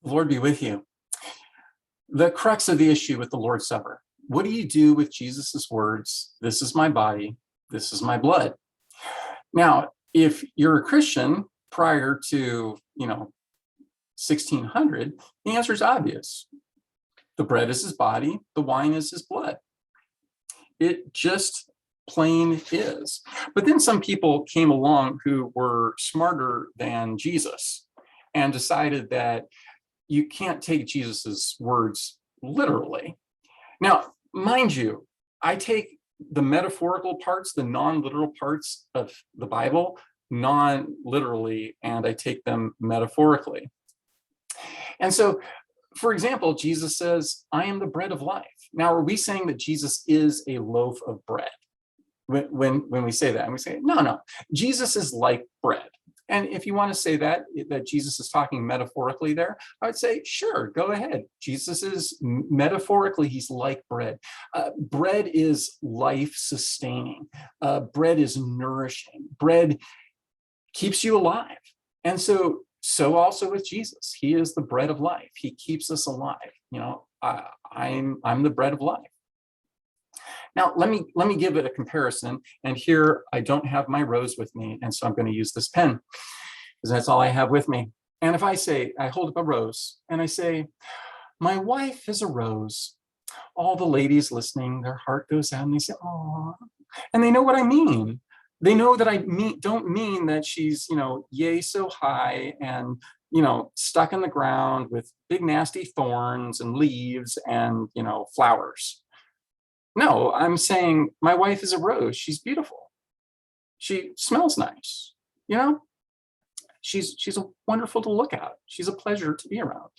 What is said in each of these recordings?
Lord be with you. The crux of the issue with the Lord's Supper. What do you do with Jesus's words? This is my body, this is my blood. Now, if you're a Christian prior to, 1600, the answer is obvious. The bread is his body, the wine is his blood. It just plain is. But then some people came along who were smarter than Jesus and decided that you can't take Jesus's words literally. Now, mind you, I take the metaphorical parts, the non-literal parts of the Bible, non-literally, and I take them metaphorically. And so, for example, Jesus says, I am the bread of life. Now, are we saying that Jesus is a loaf of bread? When we say that, and we say, no, Jesus is like bread. And if you want to say that Jesus is talking metaphorically there, I would say, sure, go ahead. Jesus is metaphorically, he's like bread. Bread is life-sustaining. Bread is nourishing. Bread keeps you alive. And so also with Jesus, he is the bread of life. He keeps us alive. I'm the bread of life. Now, let me give it a comparison. And here I don't have my rose with me, and so I'm going to use this pen because that's all I have with me. And if I hold up a rose and I say, my wife is a rose, all the ladies listening, their heart goes out and they say, "Aw," and they know what I mean. They know that I don't mean that she's, yay so high and, stuck in the ground with big nasty thorns and leaves and, flowers. No, I'm saying my wife is a rose. She's beautiful. She smells nice. She's wonderful to look at. She's a pleasure to be around.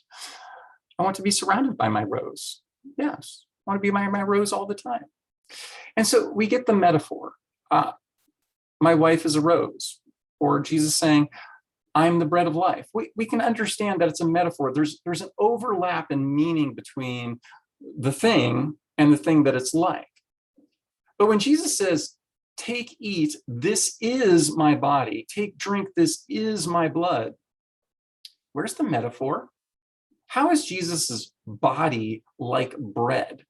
I want to be surrounded by my rose. Yes, I want to be my rose all the time. And so we get the metaphor. My wife is a rose, or Jesus saying, I'm the bread of life. We can understand that it's a metaphor. There's an overlap in meaning between the thing and the thing that it's like. But when Jesus says, take, eat, this is my body, take, drink, this is my blood, where's the metaphor? How is Jesus's body like bread?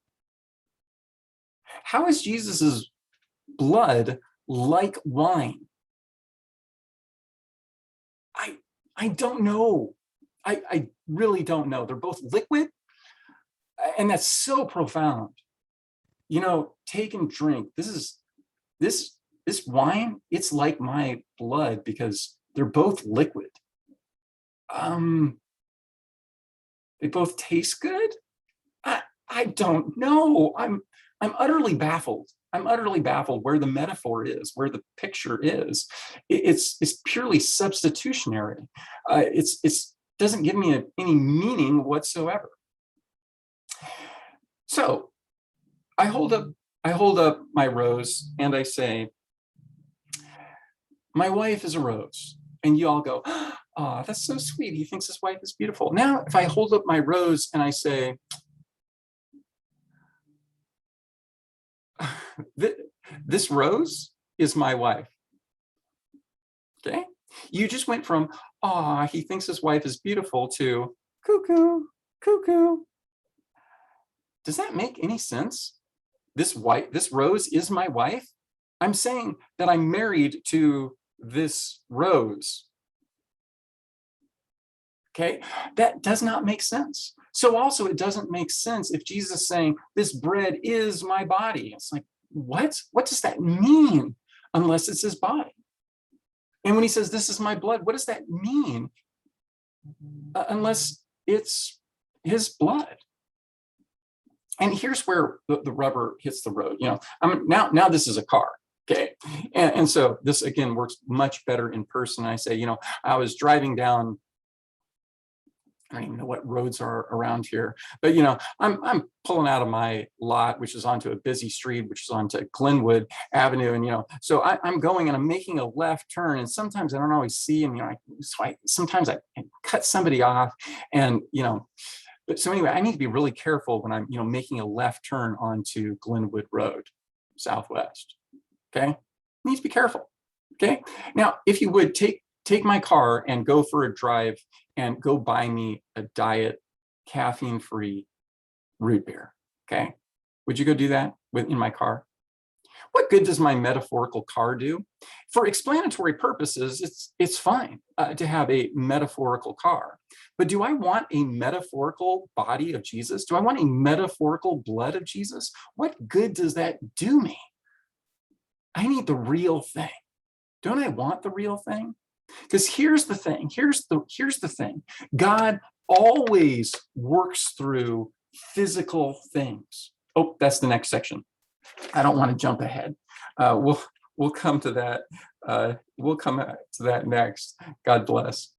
How is Jesus's blood like wine? I don't know. I really don't know. They're both liquid, and that's so profound. Take and drink. This wine, it's like my blood because they're both liquid. They both taste good. I don't know. I'm utterly baffled. I'm utterly baffled where the metaphor is, where the picture is. It's purely substitutionary. It doesn't give me any meaning whatsoever. So I hold up my rose and I say, my wife is a rose. And you all go, oh, that's so sweet. He thinks his wife is beautiful. Now, if I hold up my rose and I say, this rose is my wife. Okay? You just went from, he thinks his wife is beautiful to cuckoo, cuckoo. Does that make any sense? This rose is my wife? I'm saying that I'm married to this rose. Okay? That does not make sense. So also it doesn't make sense if Jesus is saying, this bread is my body. It's like, what? What does that mean? Unless it's his body. And when he says, this is my blood, what does that mean? Unless it's his blood. And here's where the rubber hits the road. Now this is a car. Okay. And so this again works much better in person. I say, I was driving down, I don't even know what roads are around here, but I'm pulling out of my lot, which is onto a busy street, which is onto Glenwood Avenue, and so I'm going and I'm making a left turn, and sometimes I don't always see, and sometimes I cut somebody off, and but so anyway, I need to be really careful when I'm making a left turn onto Glenwood Road, Southwest. Okay, need to be careful. Okay, now if you would take my car and go for a drive and go buy me a diet, caffeine-free root beer. Okay. Would you go do that in my car? What good does my metaphorical car do? For explanatory purposes, it's fine to have a metaphorical car. But do I want a metaphorical body of Jesus? Do I want a metaphorical blood of Jesus? What good does that do me? I need the real thing. Don't I want the real thing? Because here's the thing. Here's the thing. God always works through physical things. Oh, that's the next section. I don't want to jump ahead. We'll come to that. We'll come to that next. God bless.